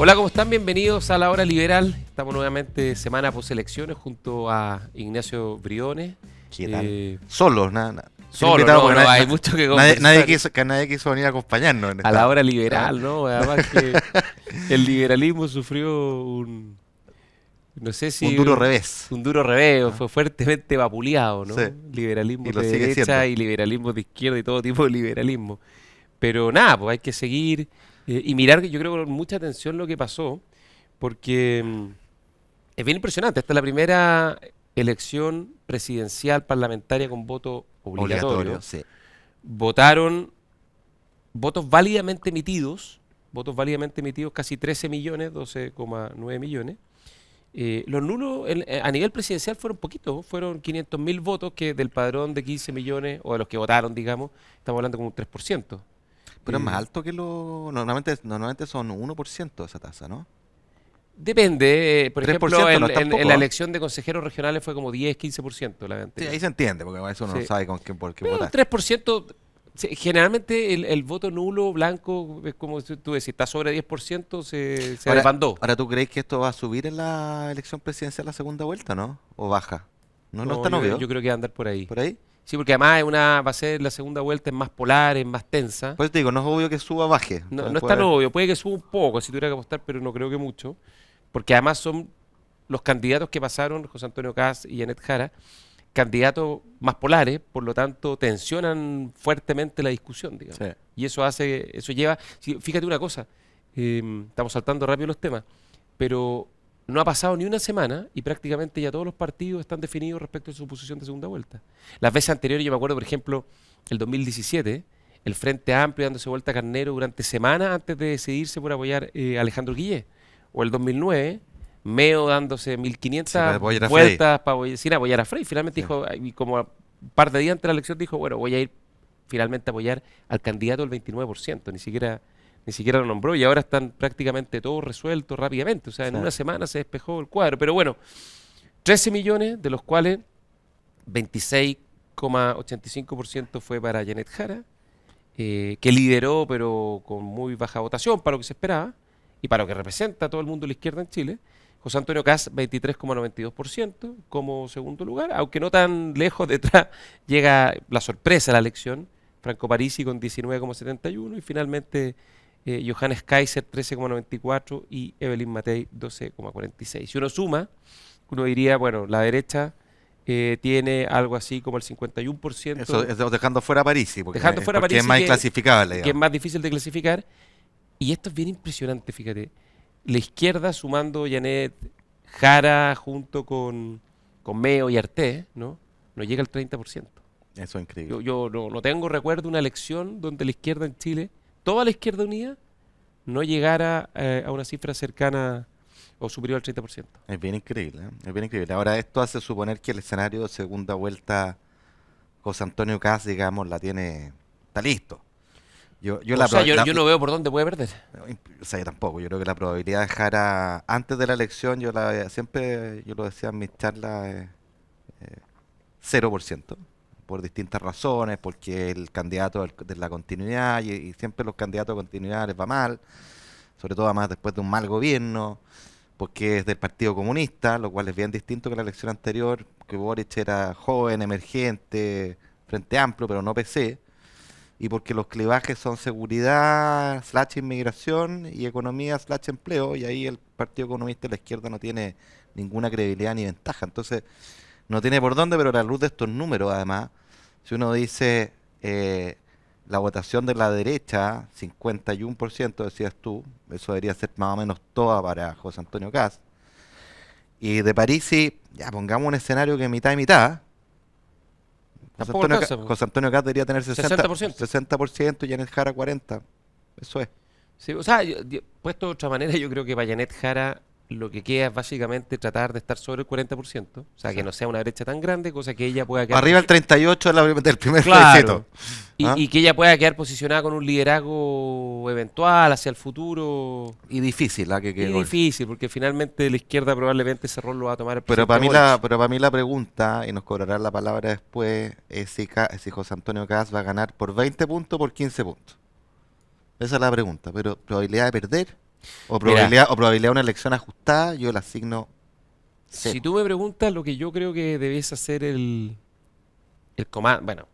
Hola, ¿cómo están? Bienvenidos a La Hora Liberal. Estamos nuevamente semana post elecciones junto a Ignacio Briones. ¿Qué tal? Eh, Solos, nada. Sin Solo, invitado, no, porque no, hay mucho que nadie conversar quiso, que nadie quiso venir a acompañarnos en a la esta. hora ¿Ah? liberal, ¿no? Además que el liberalismo sufrió no sé Un si duro revés. un duro revés, ¿Ah? fue fuertemente vapuleado, Sí, ¿no? y Liberalismo lo de sigue derecha siendo. y liberalismo de izquierda y todo tipo de liberalismo. Pero nada, pues hay que seguir y mirar, yo creo, con mucha atención lo que pasó, porque es bien impresionante. Esta es la primera elección presidencial parlamentaria con voto Obligatorio, obligatorio. sí. Votaron votos válidamente emitidos, casi 13 millones, 12,9 millones. Los nulos a nivel presidencial fueron poquitos, fueron 500.000 votos que del padrón de 15 millones, o de los que votaron, digamos, estamos hablando como un 3%. Pero es más Eh, alto que lo. Normalmente son 1% esa tasa, ¿no? Depende, por Tres por ejemplo, ciento no es en tampoco, la ¿ah? elección de consejeros regionales fue como 10-15% la vez Sí, anterior. ahí se entiende, porque a eso uno no Sí. sabe con quién por qué Pero votar. 3%, sí, generalmente el voto nulo, blanco, es como si tú decís, está sobre 10%, se Ahora, desbandó. ahora, ¿tú crees que esto va a subir en la elección presidencial la segunda vuelta, no? ¿O baja? No, no es No, tan yo obvio. creo que va a andar por ahí. ¿Por ahí? Sí, porque además va a ser la segunda vuelta, es más polar, es más tensa. Pues te digo, no es obvio que suba o baje. No, no es tan Puede. obvio, puede que suba un poco si tuviera que apostar, pero no creo que mucho. Porque además son los candidatos que pasaron, José Antonio Caz y Janet Jara, candidatos más polares, por lo tanto tensionan fuertemente la discusión, digamos. Sí. Y eso lleva, sí, fíjate una cosa, estamos saltando rápido los temas, pero no ha pasado ni una semana y prácticamente ya todos los partidos están definidos respecto a su posición de segunda vuelta. Las veces anteriores, yo me acuerdo, por ejemplo, el 2017, el Frente Amplio dándose vuelta a Carnero durante semanas antes de decidirse por apoyar a Alejandro Guillé. O el 2009, Meo dándose Sí, 1500 para apoyar a Frey. vueltas para sin apoyar a Frey. Finalmente Sí. dijo, y como un par de días antes de la elección dijo, bueno, voy a ir finalmente a apoyar al candidato del 29%. Ni siquiera lo nombró y ahora están prácticamente todos resueltos rápidamente. O sea, en Sí. una semana se despejó el cuadro. Pero bueno, 13 millones, de los cuales 26,85% fue para Janet Jara, que lideró, pero con muy baja votación para lo que se esperaba y para lo que representa a todo el mundo de la izquierda en Chile. José Antonio Caz, 23,92% como segundo lugar, aunque no tan lejos detrás llega la sorpresa de la elección, Franco Parisi con 19,71 y finalmente Johannes Kaiser 13,94 y Evelyn Matei 12,46. Si uno suma, uno diría, bueno, la derecha tiene algo así como el Eso 51%, es dejando fuera a Parisi, dejando fuera a porque es Parisi más inclasificable, que es digamos. más difícil de clasificar. Y esto es bien impresionante, fíjate. La izquierda, sumando Janet Jara junto con Meo y Artés, ¿no? No llega al 30%. Eso es Yo, increíble. yo no tengo recuerdo de una elección donde la izquierda en Chile, toda la izquierda unida, no llegara a una cifra cercana o superior al 30%. Es bien increíble, ¿eh? Es bien increíble. Ahora, esto hace suponer que el escenario de segunda vuelta, José Antonio Caz, digamos, la tiene, está listo. Yo O la, sea, proba- yo la- no veo por dónde puede perder. o sea, yo tampoco. Yo creo que la probabilidad de Jara antes de la elección, siempre, yo lo decía en mis charlas, 0%, por distintas razones, porque el candidato de la continuidad, y siempre los candidatos de continuidad les va mal, sobre todo además después de un mal gobierno, porque es del Partido Comunista, lo cual es bien distinto que la elección anterior, que Boric era joven, emergente, Frente Amplio, pero no PC, y porque los clivajes son seguridad, slash inmigración y economía, slash empleo, y ahí el Partido Comunista y la izquierda no tiene ninguna credibilidad ni ventaja. Entonces, no tiene por dónde, pero a la luz de estos números, además, si uno dice la votación de la derecha, 51% decías tú, eso debería ser más o menos toda para José Antonio Caz. Y de Parisi, ya pongamos un escenario que mitad y mitad. Tampoco alcanza, po. José Antonio Caz debería tener 60%. 60% y Janet Jara 40%. Eso es. Sí, o sea, puesto de otra manera, yo creo que para Janet Jara lo que queda es básicamente tratar de estar sobre el 40%, o sea, Sí. que no sea una brecha tan grande, cosa que ella pueda quedar Arriba el 38 es del primer claro, plebiscito. ¿Ah? y que ella pueda quedar posicionada con un liderazgo eventual hacia el futuro. Y difícil, ¿ah? Que Y quede gol. difícil, porque finalmente la izquierda probablemente ese rol lo va a tomar el Pero presidente para Boric. pero para mí la pregunta, y nos cobrarán la palabra después, es si José Antonio Caz va a ganar por 20 puntos o por 15 puntos. Esa es la pregunta. Pero probabilidad de perder, Mira, O probabilidad de una elección ajustada, yo la asigno si cero. tú me preguntas lo que yo creo que debes hacer el comando, bueno,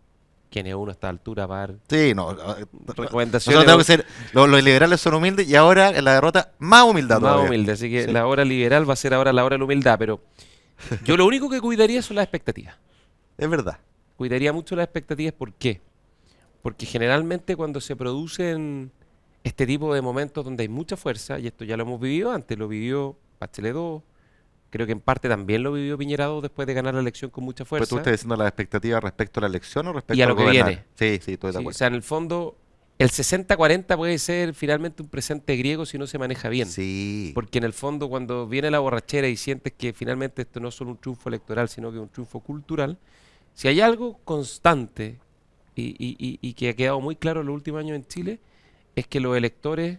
quién es uno a esta altura para dar Sí, no. Nosotros recomendaciones tenemos que ser. Los liberales son humildes y ahora en la derrota, más humildad más todavía. humildes? Así que Sí, la hora liberal va a ser ahora la hora de la humildad, pero yo lo único que cuidaría son las expectativas. es verdad. Cuidaría mucho las expectativas, ¿por qué? Porque generalmente cuando se producen este tipo de momentos donde hay mucha fuerza, y esto ya lo hemos vivido antes, lo vivió Bachelet 2, creo que en parte también lo vivió Piñera 2 después de ganar la elección con mucha Pues tú fuerza, estás diciendo las expectativas respecto a la elección o y a respecto al lo que gobernar. viene. Sí, sí, estoy de ¿Sí? O acuerdo. sea, en el fondo, el 60-40 puede ser finalmente un presente griego si no se maneja bien. Sí. Porque en el fondo, cuando viene la borrachera y sientes que finalmente esto no es solo un triunfo electoral, sino que es un triunfo cultural, si hay algo constante y que ha quedado muy claro en los últimos años en Chile, es que los electores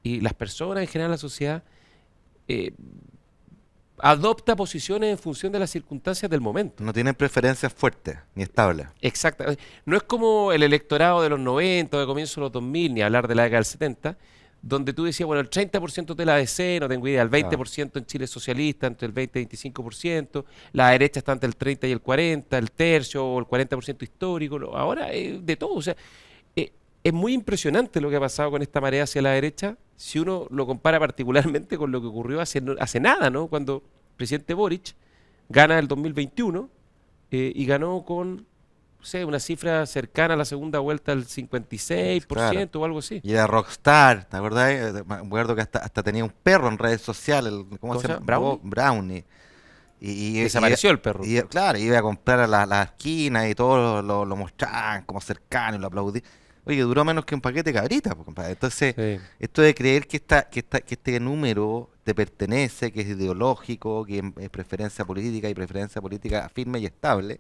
y las personas en general, la sociedad, eh, adopta posiciones en función de las circunstancias del momento. No tienen preferencias fuertes ni estables. Exacto. No es como el electorado de los 90 o de comienzo de los 2000, ni hablar de la década del 70, donde tú decías, bueno, el 30% de la ADC, no tengo idea, el Claro. 20% en Chile es socialista, entre el 20 y 25%, la derecha está entre el 30 y el 40, el tercio o el 40% histórico, ahora es de todo. O sea, eh, es muy impresionante lo que ha pasado con esta marea hacia la derecha, si uno lo compara particularmente con lo que ocurrió hace nada, ¿no? Cuando el presidente Boric gana el 2021 y ganó con, no sé, una cifra cercana a la segunda vuelta al Claro. 56% o algo así. Y era rockstar, ¿te acordás? Me acuerdo que hasta tenía un perro en redes sociales, ¿cómo se Cosa, llama? Brownie, Brownie. Y desapareció el perro. claro, iba a comprar a la esquina y todos lo mostraban como cercano y lo aplaudían. Oye, duró menos que un paquete de cabritas, pues, compadre. Entonces, Sí. esto de creer que este número te pertenece, que es ideológico, que es preferencia política y preferencia política firme y estable,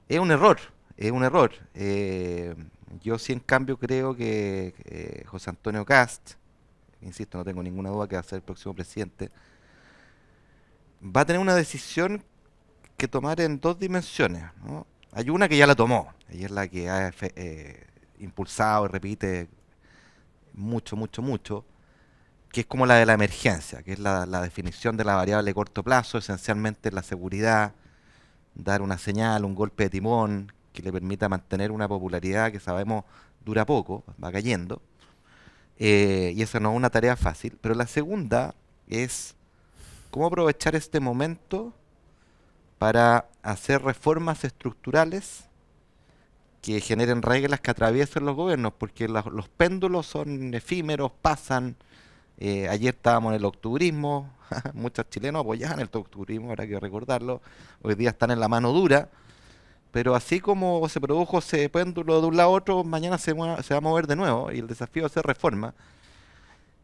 es un error, es un error. Yo sí, en cambio, creo que José Antonio Cast, insisto, no tengo ninguna duda que va a ser el próximo presidente, va a tener una decisión que tomar en dos dimensiones, ¿no? Hay una que ya la tomó, y es la que ha impulsado y repite mucho, mucho, mucho, que es como la de la emergencia, que es la definición de la variable de corto plazo, esencialmente la seguridad, dar una señal, un golpe de timón que le permita mantener una popularidad que sabemos dura poco, va cayendo, y esa no es una tarea fácil, pero la segunda es cómo aprovechar este momento para hacer reformas estructurales que generen reglas que atraviesen los gobiernos, porque los péndulos son efímeros, pasan. Ayer estábamos en el octubrismo, muchos chilenos apoyaban el octubrismo, habrá que recordarlo. Hoy día están en la mano dura, pero así como se produjo ese péndulo de un lado a otro, mañana se va a mover de nuevo y el desafío es hacer reforma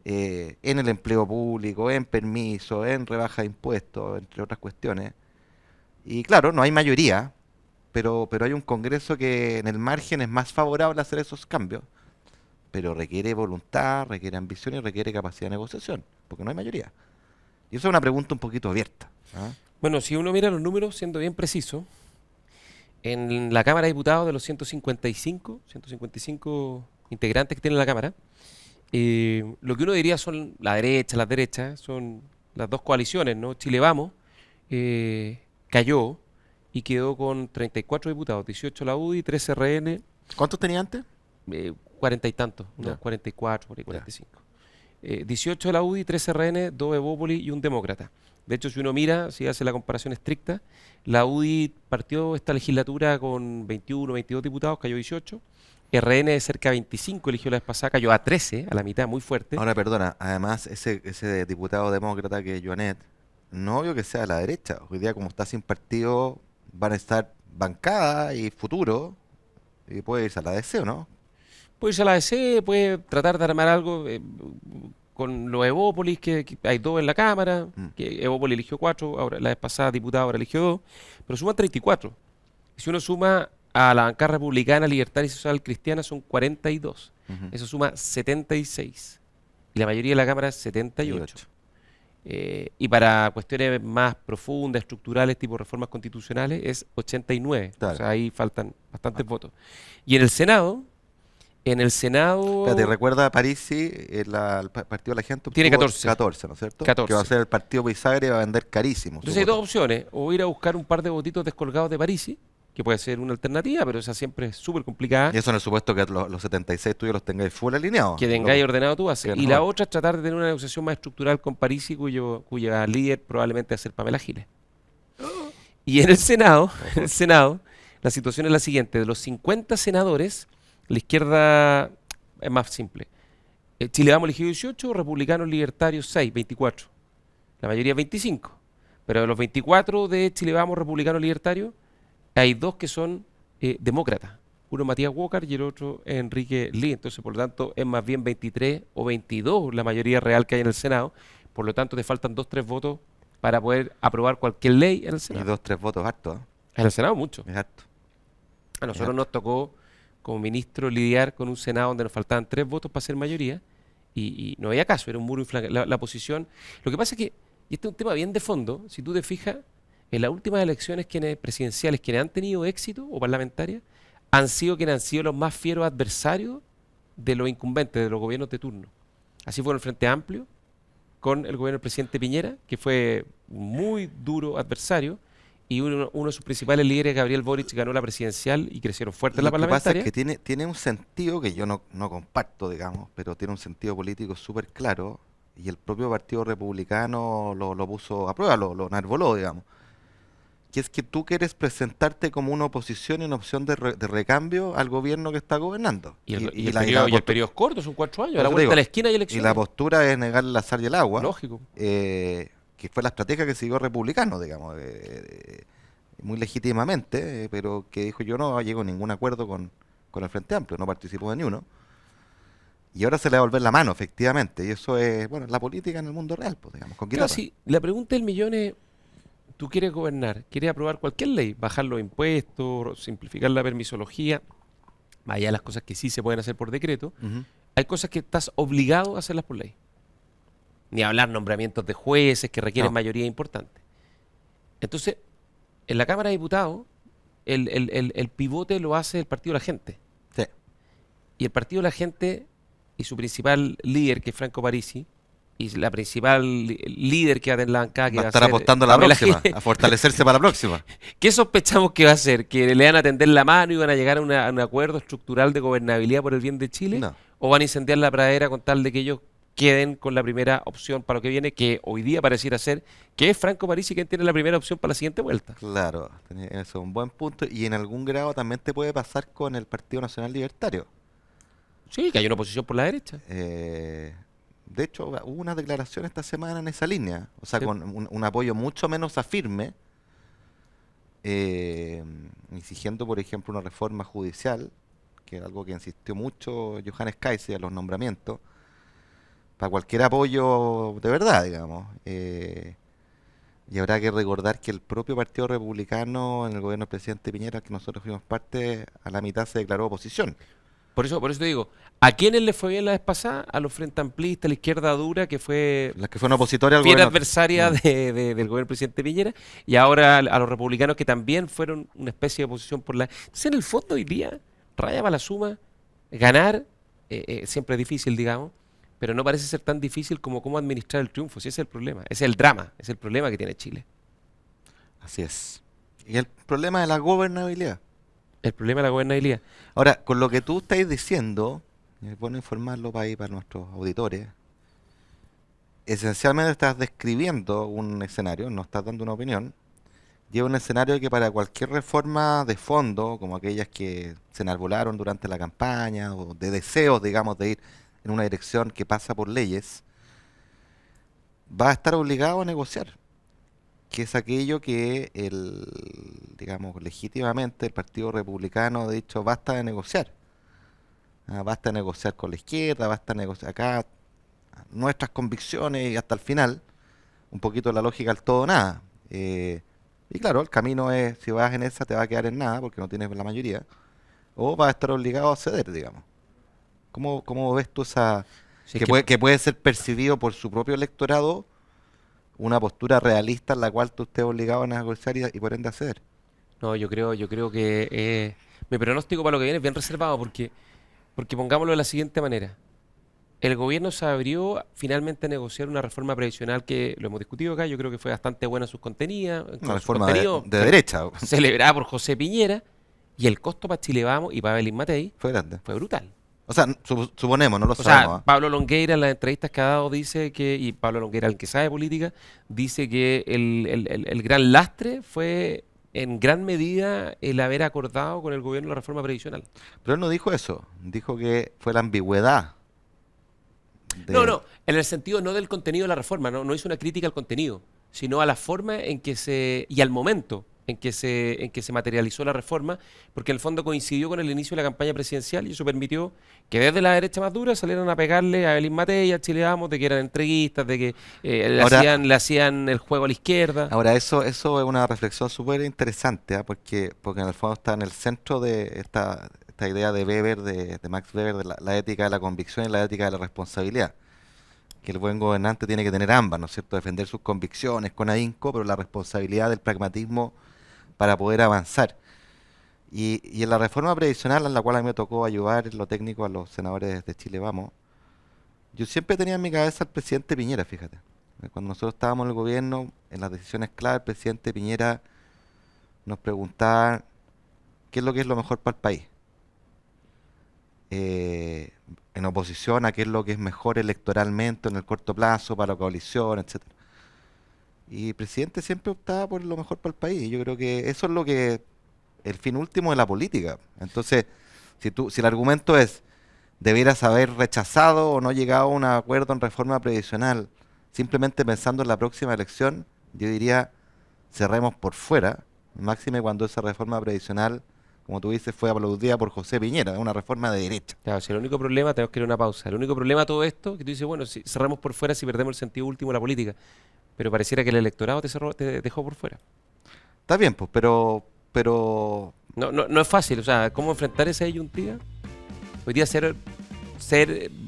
en el empleo público, en permiso, en rebaja de impuestos, entre otras cuestiones. Y claro, no hay mayoría, pero hay un Congreso que en el margen es más favorable a hacer esos cambios, pero requiere voluntad, requiere ambición y requiere capacidad de negociación, porque no hay mayoría. Y eso es una pregunta un poquito abierta. ¿Ah? Bueno, si uno mira los números, siendo bien preciso, en la Cámara de Diputados de los 155 integrantes que tiene la Cámara, lo que uno diría son la derecha, las derechas, son las dos coaliciones, ¿no? Chile Vamos cayó y quedó con 34 diputados, 18 la UDI, 13 RN, ¿Cuántos tenía antes? 40 y tantos, unos Ya, 44, por ahí ya. 45. 18 de la UDI, 13 RN, 2 Evópolis y un demócrata. De hecho, si uno mira, si hace la comparación estricta, la UDI partió esta legislatura con 21, 22 diputados, cayó 18. RN de cerca de 25 eligió la vez pasada, cayó a 13, a la mitad, muy fuerte. Ahora, perdona, además ese diputado demócrata que es Joanet, no obvio que sea de la derecha. Hoy día, como está sin partido, van a estar bancada y futuro, y puede irse a la DC, ¿o no? Puede irse a la ADC, puede tratar de armar algo con los Evópolis, que hay dos en la Cámara, Mm, que Evópolis eligió 4, ahora, la vez pasada diputado ahora eligió 2, pero suman 34. Si uno suma a la bancada republicana, libertaria y social cristiana, son 42. ujú. Eso suma 76. Y la mayoría de la Cámara es Y 78. ocho. Y para cuestiones más profundas, estructurales, tipo reformas constitucionales, es 89. O Claro. sea, ahí faltan bastantes votos. Y en el Senado, En el Espérate, Senado recuerda a Parisi, el Partido de la Gente tiene obtuvo 14. 14, ¿no es cierto? Que va a 14. ser el partido Pisagre y va a vender carísimo su Entonces hay dos voto. opciones. O ir a buscar un par de votitos descolgados de Parisi, que puede ser una alternativa, pero esa siempre es súper complicada. Y eso en el supuesto que los 76 tuyos los tengáis full alineados. Que tengáis ordenado tu base. Que Y la no. otra es tratar de tener una negociación más estructural con Parisi, cuya líder probablemente va a ser Pamela Giles. Y en el Senado, en el Senado, la situación es la siguiente. De los 50 senadores, la izquierda es más simple. Chile Vamos eligió 18, Republicanos Libertarios 6, 24. La mayoría 25. Pero de los 24 de Chile Vamos, Republicanos Libertarios, hay dos que son demócratas. Uno Matías Walker y el otro Enrique Lee. Entonces, por lo tanto, es más bien 23 o 22 la mayoría real que hay en el Senado. Por lo tanto, te faltan 2, 3 votos para poder aprobar cualquier ley en el Y Senado. 2, 3 votos harto, ¿eh? En el Senado mucho. Es harto. A Es nosotros harto. nos tocó como ministro lidiar con un Senado donde nos faltaban 3 votos para ser mayoría y no había caso, era un muro inflangable. La posición. Lo que pasa es que, y este es un tema bien de fondo, si tú te fijas, en las últimas elecciones presidenciales, quienes han tenido éxito o parlamentarias, han sido quienes han sido los más fieros adversarios de los incumbentes, de los gobiernos de turno. Así fue en el Frente Amplio, con el gobierno del presidente Piñera, que fue un muy duro adversario, y uno de sus principales líderes, Gabriel Boric, ganó la presidencial y crecieron fuerte en la Lo que pasa es parlamentaria. que tiene un sentido que yo no comparto, digamos, pero tiene un sentido político súper claro y el propio Partido Republicano lo puso a prueba, lo enarboló, digamos. Que es que tú quieres presentarte como una oposición y una opción de recambio al gobierno que está gobernando. Y el periodo es corto, son 4 años, a por la eso te vuelta digo, de la esquina hay y la elecciones. postura es negarle la sal y el agua, Lógico. que fue la estrategia que siguió Republicano, digamos, muy legítimamente, pero que dijo yo no llego a ningún acuerdo con el Frente Amplio, no participó de ni uno. Y ahora se le va a volver la mano, efectivamente. Y eso es, bueno, la política en el mundo real, pues, digamos, con Claro, guitarra. sí, la pregunta del millón es, tú quieres gobernar, quieres aprobar cualquier ley, bajar los impuestos, simplificar la permisología, más allá de las cosas que sí se pueden hacer por decreto, Ujú. hay cosas que estás obligado a hacerlas por ley. Ni hablar nombramientos de jueces que requieren No, mayoría importante. Entonces, en la Cámara de Diputados, el pivote lo hace el Partido de la Gente. sí. Y el Partido de la Gente y su principal líder, que es Franco Parisi, y la principal líder que va a tener la bancada, que Va a va a estar ser apostando a la Pamela próxima, Giles, a fortalecerse para la próxima. ¿qué sospechamos que va a hacer? ¿Que le van a tender la mano y van a llegar a un acuerdo estructural de gobernabilidad por el bien de Chile? No. ¿O van a incendiar la pradera con tal de que ellos queden con la primera opción para lo que viene, que hoy día pareciera ser que es Franco Parisi quien tiene la primera opción para la siguiente vuelta? Claro, eso es un buen punto. Y en algún grado también te puede pasar con el Partido Nacional Libertario. Sí, que hay una oposición por la derecha. De hecho, hubo una declaración esta semana en esa línea, o sea, Sí. con un apoyo mucho menos afirme, exigiendo, por ejemplo, una reforma judicial, que es algo que insistió mucho Johannes Kaiser en los nombramientos, para cualquier apoyo de verdad, digamos. Y habrá que recordar que el propio Partido Republicano en el gobierno del presidente Piñera, que nosotros fuimos parte, a la mitad se declaró oposición. Por eso te digo, ¿a quiénes les fue bien la vez pasada? A los frente amplistas, a la izquierda dura, que fue Las que fueron opositores al fiera gobierno. adversaria Mm. del gobierno del presidente Piñera, y ahora a los republicanos que también fueron una especie de oposición por la... Entonces, en el fondo, hoy día, raya para la suma, ganar siempre es difícil, digamos, pero no parece ser tan difícil como cómo administrar el triunfo, si ese es el problema, ese es el drama, ese es el problema que tiene Chile. Así es. Y el problema de la gobernabilidad. El problema de la gobernabilidad. Ahora, con lo que tú estás diciendo, es bueno informarlo para ahí, para nuestros auditores, esencialmente estás describiendo un escenario, no estás dando una opinión, y es un escenario que para cualquier reforma de fondo, como aquellas que se enarbolaron durante la campaña, o de deseos, digamos, de ir en una dirección que pasa por leyes, va a estar obligado a negociar, que es aquello que digamos, legítimamente el Partido Republicano ha dicho basta de negociar. Basta de negociar con la izquierda, basta de negociar acá nuestras convicciones y hasta el final, un poquito la lógica del todo o nada. Y claro, el camino es, si vas en esa te va a quedar en nada porque no tienes la mayoría, o vas a estar obligado a ceder, digamos. ¿Cómo ves tú esa, Si es que que puede ser percibido por su propio electorado una postura realista en la cual tú estés obligado a negociar y por ende a ceder? No, yo creo que mi pronóstico para lo que viene es bien reservado porque Porque pongámoslo de la siguiente manera. El gobierno se abrió finalmente a negociar una reforma previsional que, lo hemos discutido acá, yo creo que fue bastante buena en Una sus reforma contenidos, de derecha. celebrada por José Piñera, y el costo para Chile Vamos y para Belín Matei Fue grande. fue brutal. O sea, suponemos, no lo O sea, sabemos. ¿Ah? Pablo Longueira en las entrevistas que ha dado dice que, y Pablo Longueira, el que sabe política, dice que el gran lastre fue en gran medida el haber acordado con el gobierno la reforma previsional. Pero él no dijo eso. Dijo que fue la ambigüedad No, de... no, en el sentido no del contenido de la reforma, no hizo una crítica al contenido, sino a la forma en que y al momento en que se materializó la reforma, porque en el fondo coincidió con el inicio de la campaña presidencial y eso permitió que desde la derecha más dura salieran a pegarle a Belín Matei y a Chile Vamos de que eran entreguistas, de que Ahora, le hacían el juego a la izquierda. ahora eso es una reflexión súper interesante, ¿ah? Porque en el fondo está en el centro de esta idea de Weber, de Max Weber, de la ética de la convicción y la ética de la responsabilidad. Que el buen gobernante tiene que tener ambas, ¿no es cierto? Defender sus convicciones con ahínco, pero la responsabilidad del pragmatismo para poder avanzar. Y en la reforma previsional, en la cual a mí me tocó ayudar en lo técnico a los senadores de Chile Vamos, yo siempre tenía en mi cabeza al presidente Piñera, fíjate. Cuando nosotros estábamos en el gobierno, en las decisiones clave, el presidente Piñera nos preguntaba qué es lo que es lo mejor para el país. Eh, en oposición a qué es lo que es mejor electoralmente en el corto plazo para la coalición, etcétera. Y el presidente siempre optaba por lo mejor para el país. Y yo creo que eso es lo que el fin último de la política. Entonces, si el argumento es debieras haber rechazado o no llegado a un acuerdo en reforma previsional, simplemente pensando en la próxima elección, yo diría cerremos por fuera, máxime cuando esa reforma previsional, como tú dices, fue aplaudida por José Piñera, es una reforma de derecha. Claro, si el único problema, tenemos que ir a una pausa. El único problema de todo esto, que tú dices, bueno, si cerramos por fuera si perdemos el sentido último de la política, pero pareciera que el electorado te dejó por fuera. Está bien, pues, pero No es fácil, o sea, ¿cómo enfrentar esa disyuntiva? Hoy día ser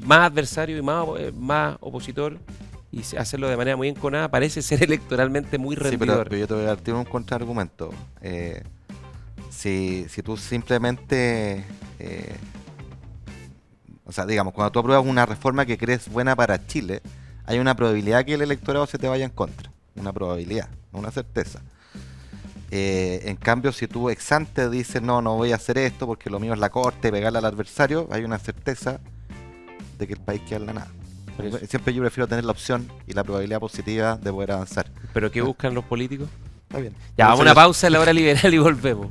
más adversario y más opositor y hacerlo de manera muy enconada parece ser electoralmente muy sí, pero, rendidor. pero yo te voy a dar un contraargumento. Si tú simplemente, o sea, digamos, cuando tú apruebas una reforma que crees buena para Chile, hay una probabilidad que el electorado se te vaya en contra. Una probabilidad, no una certeza. En cambio, si tú ex ante dices, no voy a hacer esto porque lo mío es la corte, pegarle al adversario, hay una certeza de que el país queda en la nada. Por eso. Siempre yo prefiero tener la opción y la probabilidad positiva de poder avanzar. ¿Pero qué buscan los políticos? Está bien. Ya, vamos a Entonces, una pausa en la hora liberal y volvemos.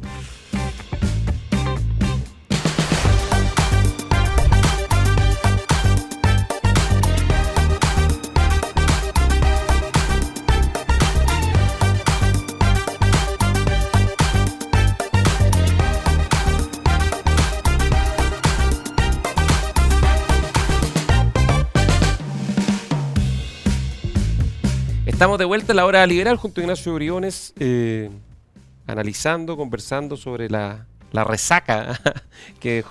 Estamos de vuelta en la hora liberal junto a Ignacio Briones, analizando, conversando sobre la resaca que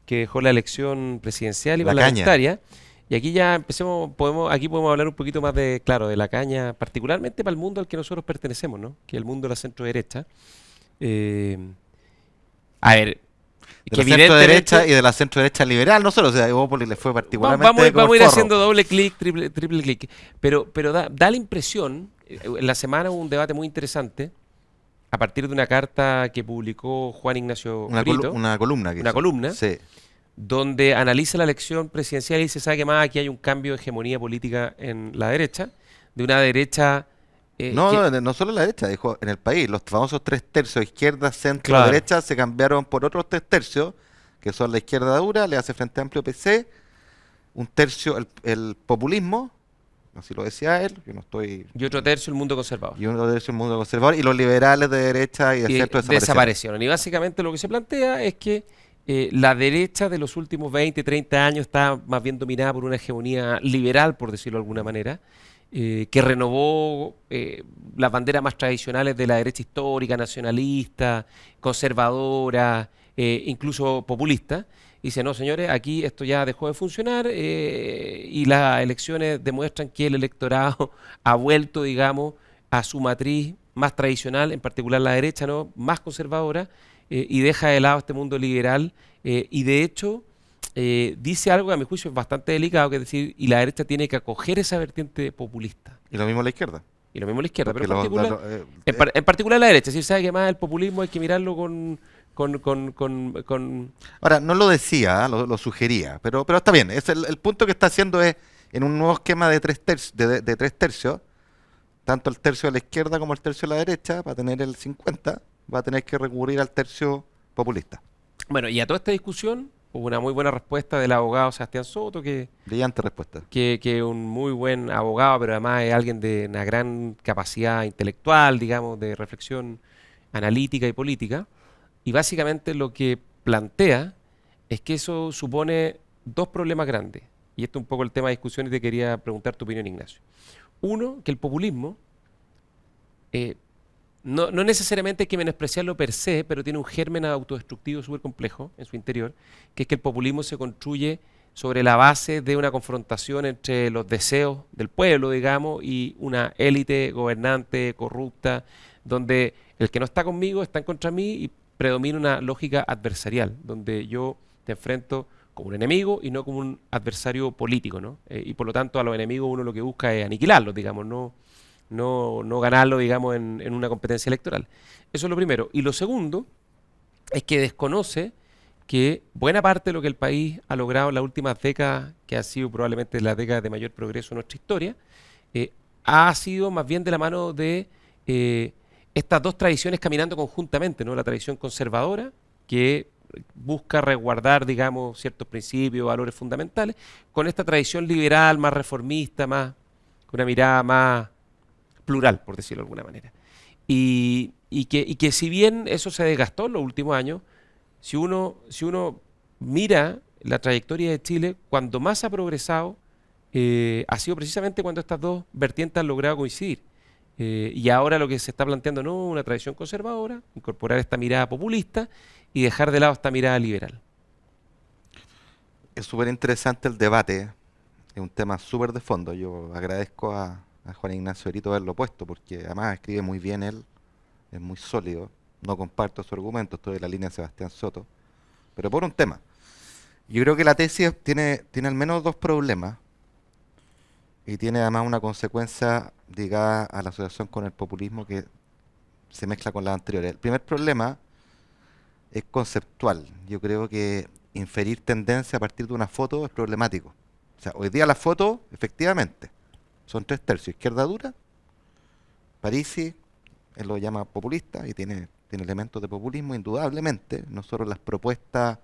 dejó la elección presidencial y La caña. parlamentaria. Y aquí ya aquí podemos hablar un poquito más de, claro, de la caña, particularmente para el mundo al que nosotros pertenecemos, ¿no? Que es el mundo de la centro derecha. A ver, de la centro derecha y de la centro derecha liberal, no solo, o sea, a Evópolis le fue particularmente vamos como a ir el forro. haciendo doble clic, triple clic. Pero da la impresión, en la semana hubo un debate muy interesante, a partir de una carta que publicó Juan Ignacio Brito, Una columna. una columna, Sí. donde analiza la elección presidencial y dice, ¿sabe qué más? Aquí hay un cambio de hegemonía política en la derecha, de una derecha... No solo en la derecha, dijo, en el país, los famosos 3/3, izquierda, centro, Claro. derecha, se cambiaron por otros 3/3, que son la izquierda dura, le hace Frente Amplio PC, un tercio el populismo, así lo decía él, que no estoy... y otro tercio el mundo conservador. Y uno tercio el mundo conservador, y los liberales de derecha y de Y centro desaparecieron. Y básicamente lo que se plantea es que la derecha de los últimos 20, 30 años está más bien dominada por una hegemonía liberal, por decirlo de alguna manera, que renovó las banderas más tradicionales de la derecha histórica, nacionalista, conservadora, incluso populista. Y dice, no, señores, aquí esto ya dejó de funcionar y las elecciones demuestran que el electorado ha vuelto, digamos, a su matriz más tradicional, en particular la derecha, ¿no?, más conservadora, y deja de lado este mundo liberal. Y de hecho, dice algo que a mi juicio es bastante delicado, que es decir, y la derecha tiene que acoger esa vertiente populista. Y lo mismo la izquierda. Y lo mismo la izquierda, pero Porque en particular la derecha. Si sabe que más el populismo hay que mirarlo con. ahora, no lo decía, lo sugería, pero está bien. Es el punto que está haciendo es, en un nuevo esquema de de 3 tercios, tanto el tercio de la izquierda como el tercio de la derecha, para tener el 50, va a tener que recurrir al tercio populista. Bueno, y a toda esta discusión hubo una muy buena respuesta del abogado Sebastián Soto, Brillante respuesta. que es un muy buen abogado, pero además es alguien de una gran capacidad intelectual, digamos, de reflexión analítica y política. Y básicamente lo que plantea es que eso supone dos problemas grandes. Y este es un poco el tema de discusión y te quería preguntar tu opinión, Ignacio. Uno, que el populismo eh, no necesariamente hay que menospreciarlo per se, pero tiene un germen autodestructivo súper complejo en su interior, que es que el populismo se construye sobre la base de una confrontación entre los deseos del pueblo, digamos, y una élite gobernante corrupta, donde el que no está conmigo está en contra de mí y predomina una lógica adversarial, donde yo te enfrento como un enemigo y no como un adversario político, ¿no? Y por lo tanto a los enemigos uno lo que busca es aniquilarlos, digamos, no ganarlo, digamos, en una competencia electoral. Eso es lo primero. Y lo segundo es que desconoce que buena parte de lo que el país ha logrado en las últimas décadas, que ha sido probablemente las décadas de mayor progreso en nuestra historia, ha sido más bien de la mano de estas dos tradiciones caminando conjuntamente, ¿no? La tradición conservadora, que busca resguardar, digamos, ciertos principios, valores fundamentales, con esta tradición liberal, más reformista, con una mirada más plural, por decirlo de alguna manera. Y que si bien eso se desgastó en los últimos años, si uno mira la trayectoria de Chile, cuando más ha progresado ha sido precisamente cuando estas dos vertientes han logrado coincidir. Y ahora lo que se está planteando no una tradición conservadora, incorporar esta mirada populista y dejar de lado esta mirada liberal. Es súper interesante el debate, es un tema súper de fondo. Yo agradezco a Juan Ignacio Brito haberlo puesto, porque además escribe muy bien él, es muy sólido. No comparto su argumento, estoy en la línea de Sebastián Soto, pero por un tema. Yo creo que la tesis tiene al menos dos problemas y tiene además una consecuencia ligada a la asociación con el populismo que se mezcla con las anteriores. El primer problema es conceptual. Yo creo que inferir tendencia a partir de una foto es problemático. O sea, hoy día la foto, efectivamente, son 3 tercios. Izquierda dura, Parisi, él lo llama populista y tiene elementos de populismo, indudablemente. No solo las propuestas,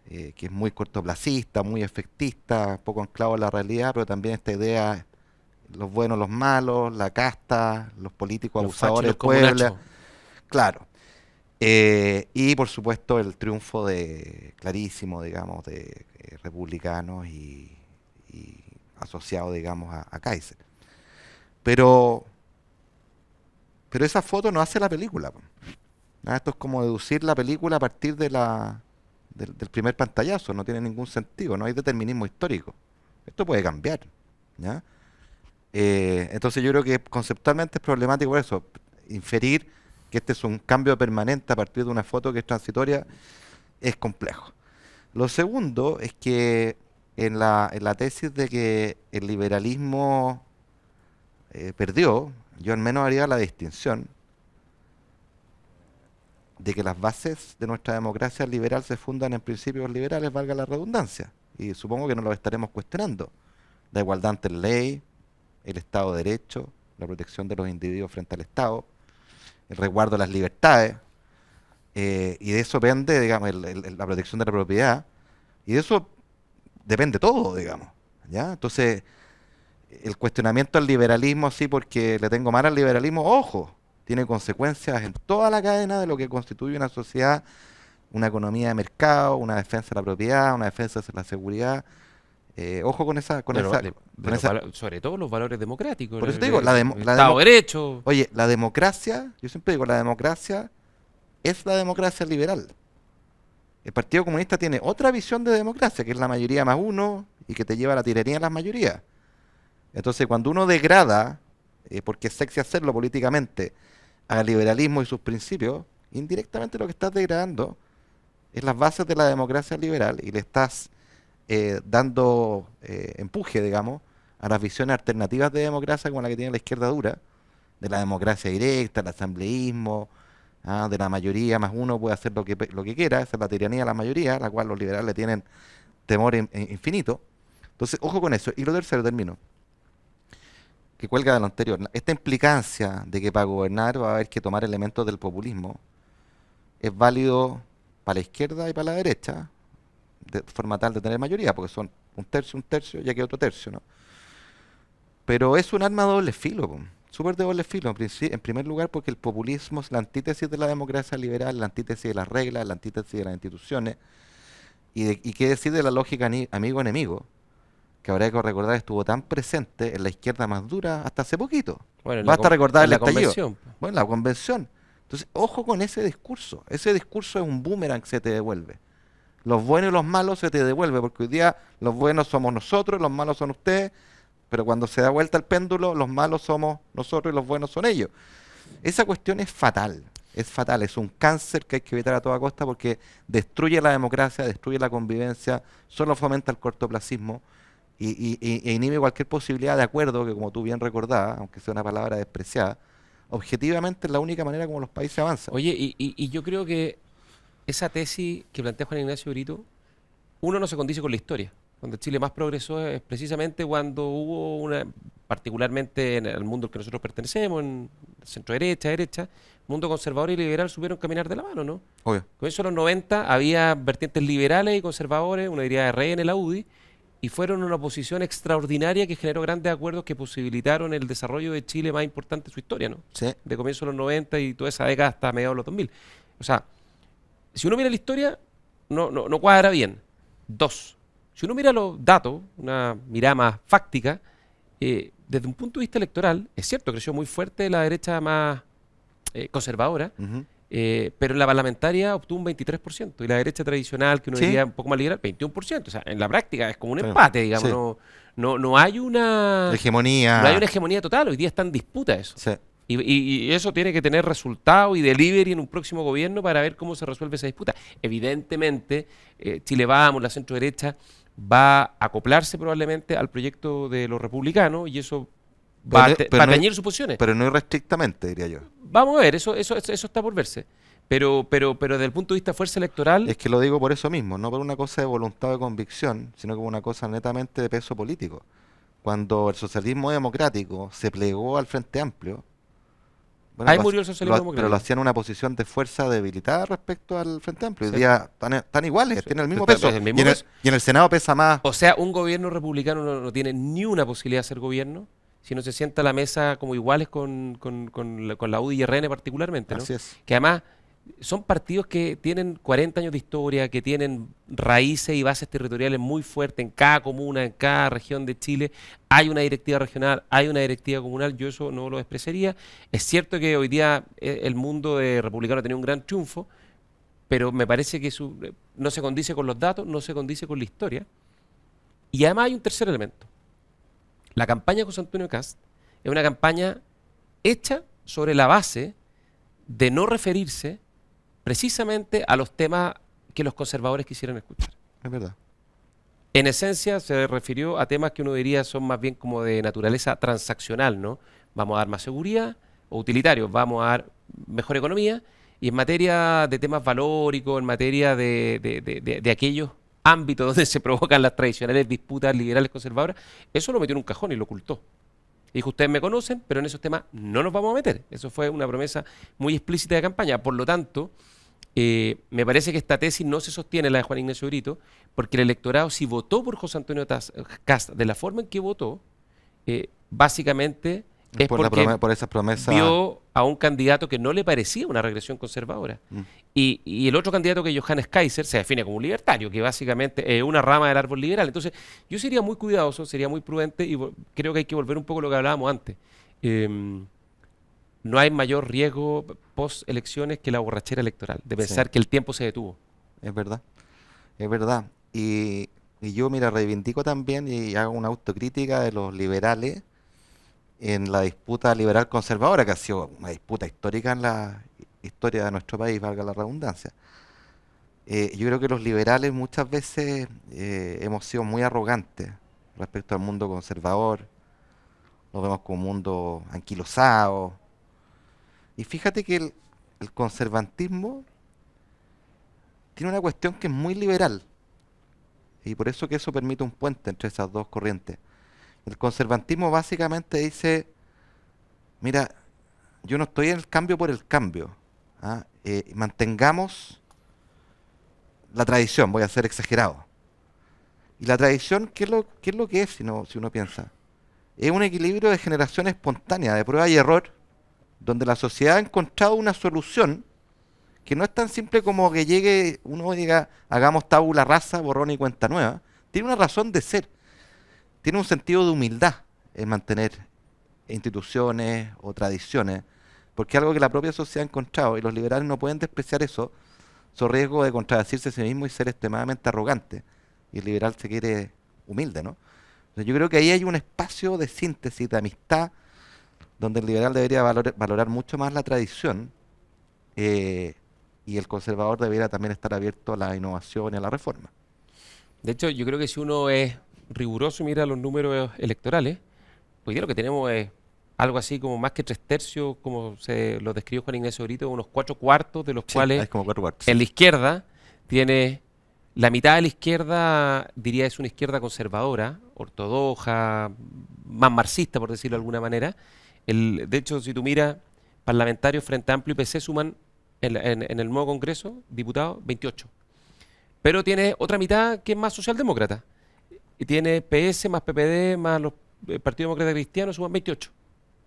que es muy cortoplacista, muy efectista, poco anclado en la realidad, pero también esta idea, los buenos, los malos, la casta, los políticos Los fachos y abusadores los del pueblo. comunachos. Claro. Y por supuesto el triunfo clarísimo, digamos, de republicanos y asociado, digamos, a Kaiser. Pero, pero esa foto no hace la película, po. Esto es como deducir la película a partir del primer pantallazo, no tiene ningún sentido, no hay determinismo histórico. Esto puede cambiar, ¿ya? Entonces yo creo que conceptualmente es problemático eso, inferir que este es un cambio permanente a partir de una foto que es transitoria, es complejo. Lo segundo es que en la tesis de que el liberalismo perdió, yo al menos haría la distinción de que las bases de nuestra democracia liberal se fundan en principios liberales, valga la redundancia, y supongo que no lo estaremos cuestionando. La igualdad ante la ley, el Estado de Derecho, la protección de los individuos frente al Estado, el resguardo de las libertades, y de eso depende, digamos, la protección de la propiedad, y de eso depende todo, digamos, ¿ya? Entonces, el cuestionamiento al liberalismo, así porque le tengo mal al liberalismo, ojo, tiene consecuencias en toda la cadena de lo que constituye una sociedad, una economía de mercado, una defensa de la propiedad, una defensa de la seguridad. Ojo con esa, con Pero, esa, de- con pero esa. sobre todo los valores democráticos, Por eso te digo, el Estado de Derecho. oye, la democracia, yo siempre digo, la democracia es la democracia liberal. El Partido Comunista tiene otra visión de democracia, que es la mayoría más uno y que te lleva a la tiranía de las mayorías. Entonces, cuando uno degrada, porque es sexy hacerlo políticamente, al liberalismo y sus principios, indirectamente lo que estás degradando es las bases de la democracia liberal y le estás dando empuje, digamos, a las visiones alternativas de democracia como la que tiene la izquierda dura, de la democracia directa, el asambleísmo, de la mayoría más uno puede hacer lo que quiera, esa es la tiranía de la mayoría, a la cual los liberales tienen temor infinito. Entonces, ojo con eso. Y lo tercero, termino, que cuelga de lo anterior. Esta implicancia de que para gobernar va a haber que tomar elementos del populismo es válido para la izquierda y para la derecha, de forma tal de tener mayoría, porque son un tercio, ya que otro tercio, ¿no? Pero es un arma de doble filo, po, súper de doble filo. En primer lugar, porque el populismo es la antítesis de la democracia liberal, la antítesis de las reglas, la antítesis de las instituciones, y qué decir de la lógica amigo-enemigo, que habrá que recordar estuvo tan presente en la izquierda más dura hasta hace poquito. Bueno, Basta recordar en el la estallido. convención. Bueno, la convención. Entonces, ojo con ese discurso. Ese discurso es un boomerang que se te devuelve. Los buenos y los malos se te devuelve, porque hoy día los buenos somos nosotros, los malos son ustedes, pero cuando se da vuelta el péndulo, los malos somos nosotros y los buenos son ellos. Esa cuestión es fatal, es un cáncer que hay que evitar a toda costa porque destruye la democracia, destruye la convivencia, solo fomenta el cortoplacismo e inhibe cualquier posibilidad de acuerdo que, como tú bien recordabas, aunque sea una palabra despreciada, objetivamente es la única manera como los países avanzan. Oye, y yo creo que esa tesis que plantea Juan Ignacio Brito, uno no se condice con la historia. Donde Chile más progresó es precisamente cuando hubo una, particularmente en el mundo al que nosotros pertenecemos, en centro derecha, derecha, mundo conservador y liberal supieron caminar de la mano, ¿no? Obvio. Comienzo de los 90 había vertientes liberales y conservadores, uno diría de RN, la UDI, y fueron una oposición extraordinaria que generó grandes acuerdos que posibilitaron el desarrollo de Chile más importante de su historia, ¿no? Sí. De comienzo de los 90 y toda esa década hasta mediados de los 2000. O sea, si uno mira la historia, no cuadra bien. Dos, si uno mira los datos, una mirada más fáctica, desde un punto de vista electoral, es cierto, creció muy fuerte la derecha más conservadora, Ujú. pero en la parlamentaria obtuvo un 23%, y la derecha tradicional, que uno Sí. diría un poco más liberal, 21%. O sea, en la práctica es como un Sí. empate, digamos, Sí. no hay una... Hegemonía. No hay una hegemonía total, hoy día está en disputa eso. Sí. Y eso tiene que tener resultado y delivery en un próximo gobierno para ver cómo se resuelve esa disputa. Evidentemente, Chile Vamos, la centro derecha, va a acoplarse probablemente al proyecto de los republicanos y eso va a teñir sus posiciones. Pero no irrestrictamente, diría yo. Vamos a ver, eso está por verse. Pero desde el punto de vista de fuerza electoral, Es que lo digo por eso mismo, no por una cosa de voluntad o de convicción, sino como una cosa netamente de peso político. Cuando el socialismo democrático se plegó al Frente Amplio, bueno, ahí murió el socialismo pero lo democrático. hacían en una posición de fuerza debilitada respecto al Frente Amplio. Hoy Sí. día están iguales, Sí. tienen el mismo Está- peso. es el mismo Y peso. y en el Senado pesa más. O sea, un gobierno republicano no tiene ni una posibilidad de ser gobierno si no se sienta a la mesa como iguales con la UDI y RN particularmente, ¿no? Así es. Que además son partidos que tienen 40 años de historia, que tienen raíces y bases territoriales muy fuertes en cada comuna, en cada región de Chile. Hay una directiva regional, hay una directiva comunal, yo eso no lo expresaría. Es cierto que hoy día el mundo de republicano ha tenido un gran triunfo, pero me parece que no se condice con los datos, no se condice con la historia. Y además hay un tercer elemento. La campaña de José Antonio Kast es una campaña hecha sobre la base de no referirse precisamente a los temas que los conservadores quisieran escuchar. Es verdad. En esencia se refirió a temas que uno diría son más bien como de naturaleza transaccional, ¿no? Vamos a dar más seguridad, o utilitarios, vamos a dar mejor economía, y en materia de temas valóricos, en materia de aquellos ámbitos donde se provocan las tradicionales disputas liberales conservadoras, eso lo metió en un cajón y lo ocultó. Y dijo, ustedes me conocen, pero en esos temas no nos vamos a meter. Eso fue una promesa muy explícita de campaña. Por lo tanto, me parece que esta tesis no se sostiene, la de Juan Ignacio Brito, porque el electorado, si votó por José Antonio Kast de la forma en que votó, básicamente es porque Por esas promesas. vio a un candidato que no le parecía una regresión conservadora. Mm. Y el otro candidato, que es Johannes Kaiser, se define como un libertario, que básicamente es una rama del árbol liberal. Entonces, yo sería muy cuidadoso, sería muy prudente, y creo que hay que volver un poco a lo que hablábamos antes. No hay mayor riesgo post elecciones que la borrachera electoral, de pensar Sí. que el tiempo se detuvo. Es verdad, es verdad. Y yo, mira, reivindico también y hago una autocrítica de los liberales en la disputa liberal conservadora, que ha sido una disputa histórica en la historia de nuestro país, valga la redundancia. Yo creo que los liberales muchas veces hemos sido muy arrogantes respecto al mundo conservador, lo vemos como un mundo anquilosado. Y fíjate que el conservantismo tiene una cuestión que es muy liberal, y por eso que eso permite un puente entre esas dos corrientes. El conservantismo básicamente dice, mira, yo no estoy en el cambio por el cambio. ¿Ah? Mantengamos la tradición, voy a ser exagerado. Y la tradición, qué es lo que es si uno piensa? Es un equilibrio de generación espontánea, de prueba y error, donde la sociedad ha encontrado una solución que no es tan simple como que llegue uno y diga, hagamos tabula rasa, borrón y cuenta nueva. Tiene una razón de ser, tiene un sentido de humildad en mantener instituciones o tradiciones, porque es algo que la propia sociedad ha encontrado y los liberales no pueden despreciar eso, su riesgo de contradecirse a sí mismo y ser extremadamente arrogante. Y el liberal se quiere humilde, ¿no? Entonces yo creo que ahí hay un espacio de síntesis, de amistad, donde el liberal debería valorar mucho más la tradición, eh, y el conservador debería también estar abierto a la innovación y a la reforma. De hecho, yo creo que si uno es riguroso y mira los números electorales, hoy día lo que tenemos es algo así como más que 3 tercios, como se lo describió Juan Ignacio Brito, unos 4 cuartos, de los Sí, cuales hay como cuatro cuartos, en sí. la izquierda tiene la mitad de la izquierda, diría es una izquierda conservadora, ortodoxa, más marxista, por decirlo de alguna manera. De hecho, si tú miras, parlamentarios Frente Amplio y PC suman en el nuevo Congreso, diputados, 28. Pero tiene otra mitad que es más socialdemócrata. Y tiene PS más PPD más los Partido Demócrata Cristiano suman 28.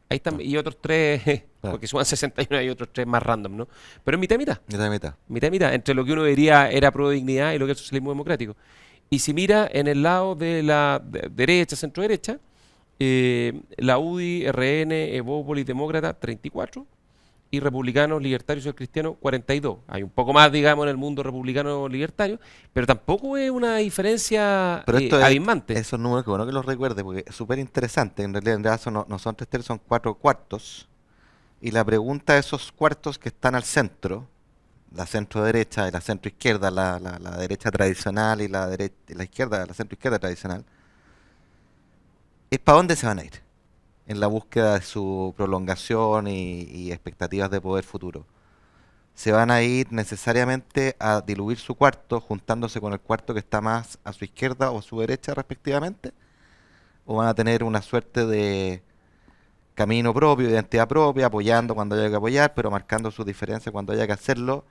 Ahí están, Ah, y otros tres, claro, porque suman 61 y otros tres más random, ¿no? Pero es mitad y mitad, mitad y mitad. mitad y mitad, entre lo que uno diría era pro dignidad y lo que es el socialismo democrático. Y si mira en el lado de la derecha, centro derecha, la UDI, RN, Evópolis, Demócrata, 34, y republicanos, libertarios y cristianos, 42. Hay un poco más, digamos, en el mundo republicano libertario, pero tampoco es una diferencia Pero esto es, abismante. esos números que bueno que los recuerde, porque es súper interesante. En realidad eso no son 3 tercios, son 4 cuartos. Y la pregunta de esos cuartos que están al centro, la centro derecha y la centro izquierda, la derecha tradicional y la izquierda, la centro izquierda tradicional, es para dónde se van a ir en la búsqueda de su prolongación y expectativas de poder futuro. Se van a ir necesariamente a diluir su cuarto, juntándose con el cuarto que está más a su izquierda o a su derecha respectivamente, o van a tener una suerte de camino propio, identidad propia, apoyando cuando haya que apoyar, pero marcando sus diferencias cuando haya que hacerlo.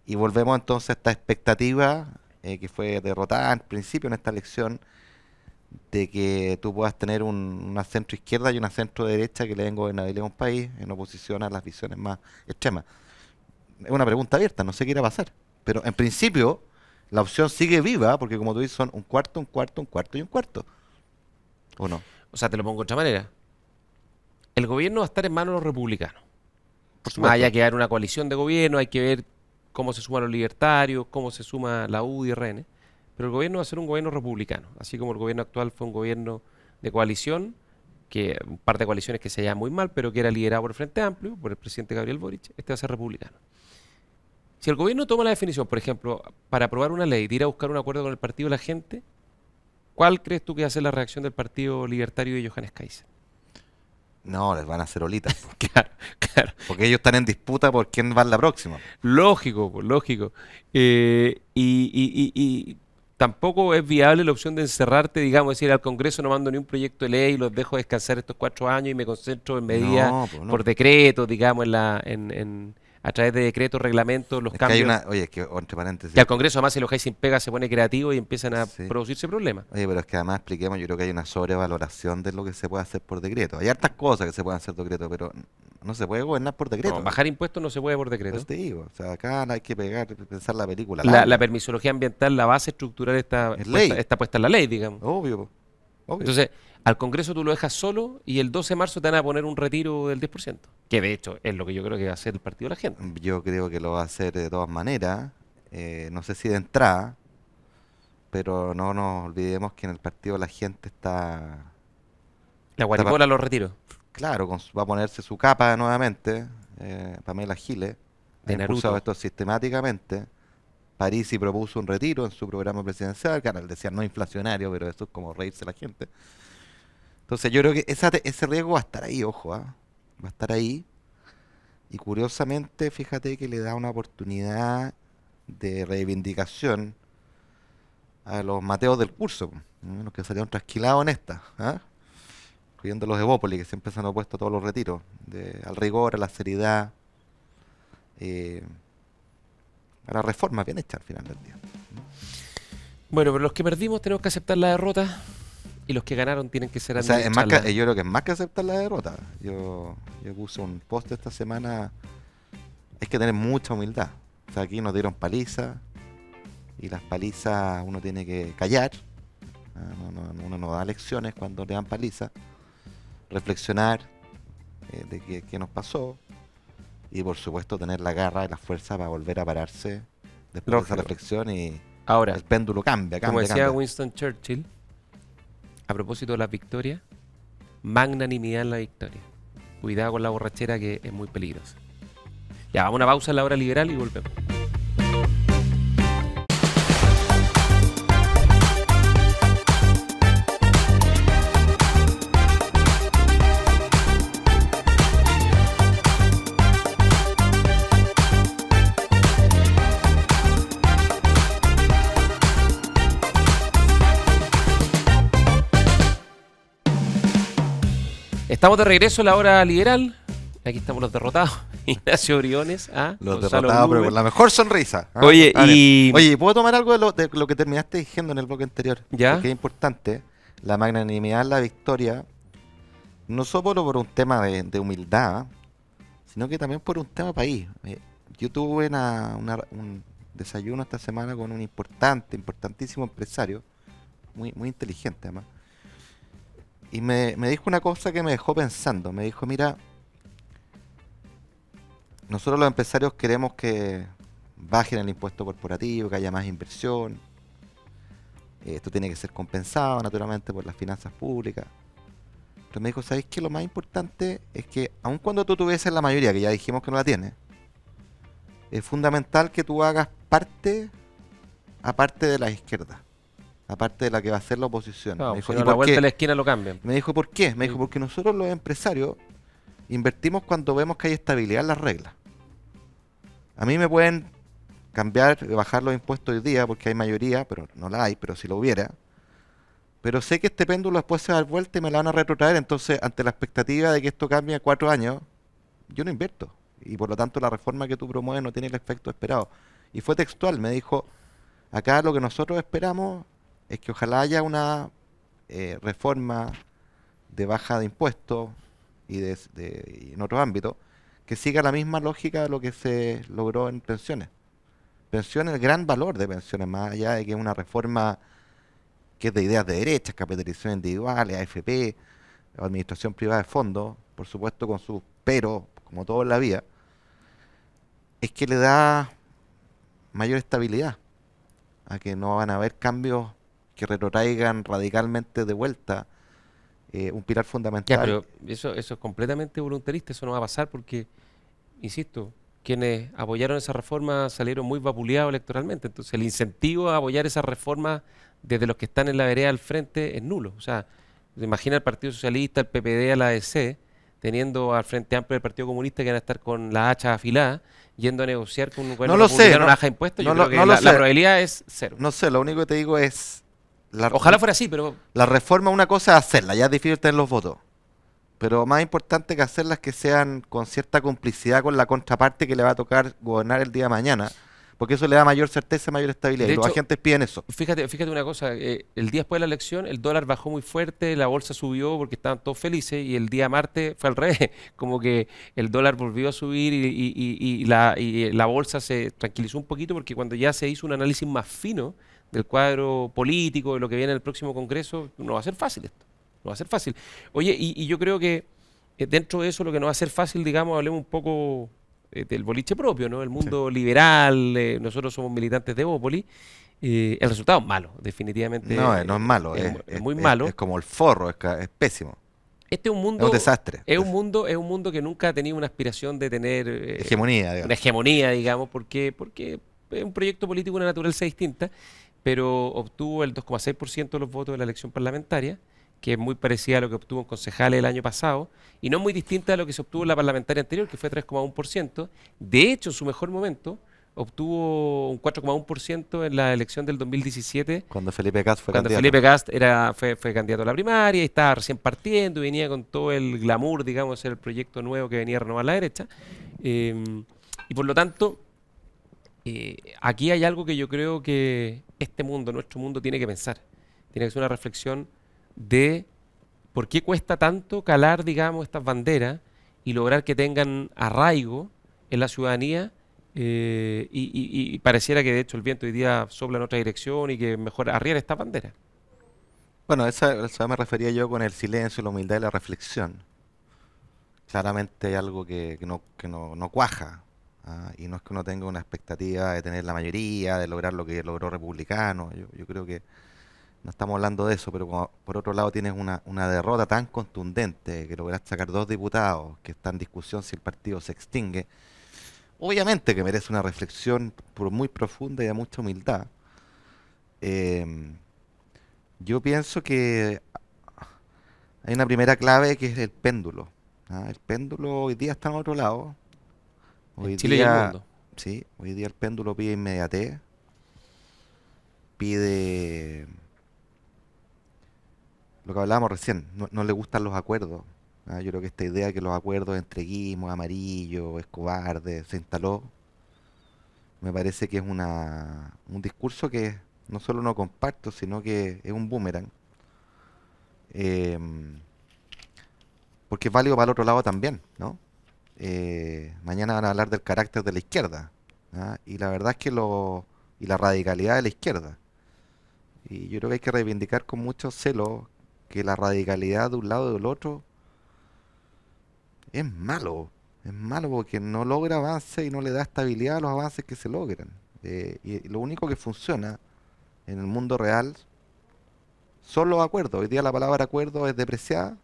Y volvemos entonces a esta expectativa, que fue derrotada al principio en esta elección, de que tú puedas tener una centro izquierda y una centro derecha que le den gobernabilidad a un país en oposición a las visiones más extremas. Es una pregunta abierta, no sé qué irá a pasar. Pero en principio, la opción sigue viva, porque como tú dices, son un cuarto, un cuarto, un cuarto y un cuarto. ¿O no? O sea, te lo pongo de otra manera. El gobierno va a estar en manos de los republicanos. Por Más allá supuesto. de que haya una coalición de gobierno, hay que ver cómo se suman los libertarios, cómo se suma la UDI y RN. Pero el gobierno va a ser un gobierno republicano, así como el gobierno actual fue un gobierno de coalición, que un par de coaliciones que se llaman muy mal, pero que era liderado por el Frente Amplio, por el presidente Gabriel Boric, este va a ser republicano. Si el gobierno toma la definición, por ejemplo, para aprobar una ley, de ir a buscar un acuerdo con el partido de la gente, ¿cuál crees tú que va a ser la reacción del Partido Libertario de Johannes Kaiser? No, les van a hacer olitas, po. Claro, claro. Porque ellos están en disputa por quién va en la próxima. Lógico, pues, lógico. Y tampoco es viable la opción de encerrarte, digamos, decir al Congreso no mando ni un proyecto de ley, los dejo descansar estos 4 años y me concentro en medidas No, pues por no. decreto, digamos, a través de decretos, reglamentos, los Es que hay cambios. una, oye, es que entre Que paréntesis, al Congreso además si lo dejáis sin pega se pone creativo y empiezan a sí. producirse problemas. Oye, pero es que además expliquemos, yo creo que hay una sobrevaloración de lo que se puede hacer por decreto. Hay hartas cosas que se pueden hacer por decreto, pero no se puede gobernar por No, decreto. bajar impuestos no se puede por Pues decreto. te digo, o sea, acá no hay que pensar la película La larga. permisología ambiental, la base estructural Es ley, está puesta en la ley, digamos. obvio, po, obvio. Entonces, al Congreso tú lo dejas solo y el 12 de marzo te van a poner un retiro del 10%, que de hecho es lo que yo creo que va a hacer el Partido de la Gente. Yo creo que lo va a hacer de todas maneras. No sé si de entrada, pero no nos olvidemos que en el partido la gente La está guarimola los retiros claro, va a ponerse su capa nuevamente. Pamela Giles ha de impulsado Naruto. esto sistemáticamente. Parisi propuso un retiro en su programa presidencial, claro, él decía no inflacionario, pero eso es como reírse la gente. Entonces yo creo que ese riesgo va a estar ahí, ojo, ¿ah? Va a estar ahí. Y curiosamente, fíjate que le da una oportunidad de reivindicación a los Mateos del curso, los que salieron trasquilados en esta, ¿ah? Incluyendo los de Bópoli, que siempre se han opuesto a todos los retiros, al rigor, a la seriedad, eh, a la reforma bien hecha al final del día. Bueno, pero los que perdimos tenemos que aceptar la derrota y los que ganaron tienen que ser O sea, administrarla. yo creo que es más que aceptar la derrota. Yo puse un post esta semana, hay que tener mucha humildad. O sea, aquí nos dieron paliza y las palizas uno tiene que callar. Uno no da lecciones cuando le dan paliza. Reflexionar de qué nos pasó y por supuesto tener la garra y la fuerza para volver a pararse después de esa Lógico. reflexión y Ahora, el péndulo cambia, como decía cambia. Winston Churchill, a propósito de las victorias, magnanimidad en la victoria. Cuidado con la borrachera que es muy peligrosa. Ya, vamos a una pausa en la hora liberal y volvemos. Estamos de regreso en la hora liberal. Aquí estamos los derrotados. Ignacio Briones, Los Gonzalo derrotados, pero Blumel. con la mejor sonrisa. ¿Ah? Oye, y... Oye, ¿puedo tomar algo de lo que terminaste diciendo en el bloque anterior? ¿Ya? Porque es importante. La magnanimidad en la victoria, no solo por un tema de humildad, sino que también por un tema país. Yo tuve un desayuno esta semana con un importantísimo empresario, muy inteligente además, y me dijo una cosa que me dejó pensando. Me dijo, mira, nosotros los empresarios queremos que bajen el impuesto corporativo, que haya más inversión. Esto tiene que ser compensado naturalmente por las finanzas públicas. Pero me dijo, ¿sabéis qué? Lo más importante es que, aun cuando tú tuvieses la mayoría, que ya dijimos que no la tienes, es fundamental que tú hagas parte, aparte de la izquierda, aparte de la que va a ser la oposición. No, Me dijo, si ¿y no, la por vuelta qué? de la esquina lo cambian. Me dijo, ¿por qué? Me Sí. dijo, porque nosotros los empresarios invertimos cuando vemos que hay estabilidad en las reglas. A mí me pueden cambiar, bajar los impuestos hoy día porque hay mayoría, pero no la hay, pero si lo hubiera. Pero sé que este péndulo después se va a dar vuelta y me la van a retrotraer, entonces ante la expectativa de que esto cambie en 4 años, yo no invierto. Y por lo tanto la reforma que tú promueves no tiene el efecto esperado. Y fue textual, me dijo, acá lo que nosotros esperamos es que ojalá haya una reforma de baja de impuestos y y en otros ámbitos que siga la misma lógica de lo que se logró en pensiones. Pensiones, el gran valor de pensiones, más allá de que es una reforma que es de ideas de derecha, capitalización individual, AFP, administración privada de fondos, por supuesto con sus peros, como todo en la vida, es que le da mayor estabilidad a que no van a haber cambios que retrotraigan radicalmente de vuelta un pilar Ya, fundamental. pero eso es completamente voluntarista, eso no va a pasar porque, insisto, quienes apoyaron esa reforma salieron muy vapuleados electoralmente. Entonces el incentivo a apoyar esa reforma desde los que están en la vereda al frente es nulo. O sea, imagina el Partido Socialista, el PPD, a la ADC, teniendo al Frente Amplio del Partido Comunista que van a estar con la hacha afilada, yendo a negociar con un gobierno No lo sé, republicano una no- baja de impuestos. no Yo lo- creo que no lo la sé. probabilidad es cero. No sé, lo único que te digo es, Ojalá fuera así, pero la reforma una cosa es hacerla, ya es difícil tener los votos. Pero más importante que hacerlas que sean con cierta complicidad con la contraparte que le va a tocar gobernar el día de mañana. Porque eso le da mayor certeza, mayor estabilidad. de Y los hecho, agentes piden eso. fíjate una cosa, el día después de la elección el dólar bajó muy fuerte, la bolsa subió porque estaban todos felices y el día martes fue al revés, como que el dólar volvió a subir y la bolsa se tranquilizó un poquito porque cuando ya se hizo un análisis más fino del cuadro político, de lo que viene en el próximo Congreso, no va a ser fácil esto, no va a ser fácil. Oye, y yo creo que dentro de eso lo que no va a ser fácil, digamos, hablemos un poco del boliche propio, ¿no? El mundo liberal, nosotros somos militantes de Bópoli. El resultado es malo, definitivamente. No es malo, Es muy malo. es como el forro, es pésimo. Este es un Es mundo, un desastre. es un mundo que nunca ha tenido una aspiración de tener Hegemonía, digamos. una hegemonía, digamos, porque un proyecto político de una naturaleza distinta, pero obtuvo el 2,6% de los votos de la elección parlamentaria, que es muy parecida a lo que obtuvo en concejales el año pasado, y no muy distinta a lo que se obtuvo en la parlamentaria anterior, que fue 3,1%. De hecho, en su mejor momento, obtuvo un 4,1% en la elección del 2017, Cuando Felipe Cast fue cuando candidato. Felipe Cast fue candidato a la primaria y estaba recién partiendo y venía con todo el glamour, digamos, de ser el proyecto nuevo que venía a renovar la derecha. Y por lo tanto, aquí hay algo que yo creo que este mundo, nuestro mundo, tiene que pensar. Tiene que ser una reflexión de por qué cuesta tanto calar, digamos, estas banderas y lograr que tengan arraigo en la ciudadanía. Y pareciera que de hecho el viento hoy día sopla en otra dirección y que mejor arriar esta bandera. Bueno, esa me refería yo con el silencio, la humildad y la reflexión. Claramente hay algo que no cuaja. Y no es que uno tenga una expectativa de tener la mayoría, de lograr lo que logró Republicano. Yo creo que no estamos hablando de eso, pero por otro lado tienes una derrota tan contundente que lograste sacar 2 diputados, que está en discusión si el partido se extingue. Obviamente que merece una reflexión muy profunda y de mucha humildad. Em, yo pienso que hay una primera clave que es el péndulo. El péndulo hoy día está en otro lado. En Hoy Chile y el día, mundo. sí, hoy día el péndulo pide inmediatez, pide lo que hablábamos recién, no le gustan los acuerdos. Yo creo que esta idea de que los acuerdos entre Guismo, Amarillo, Escobar se instaló, me parece que es un discurso que no solo no comparto, sino que es un boomerang. em, Porque es válido para el otro lado también, ¿no? Mañana van a hablar del carácter de la izquierda, y la verdad es que y la radicalidad de la izquierda. Y yo creo que hay que reivindicar con mucho celo que la radicalidad de un lado y del otro es malo. Es malo porque no logra avance y no le da estabilidad a los avances que se logran. Y lo único que funciona en el mundo real son los acuerdos. Hoy día la palabra acuerdo es depreciada,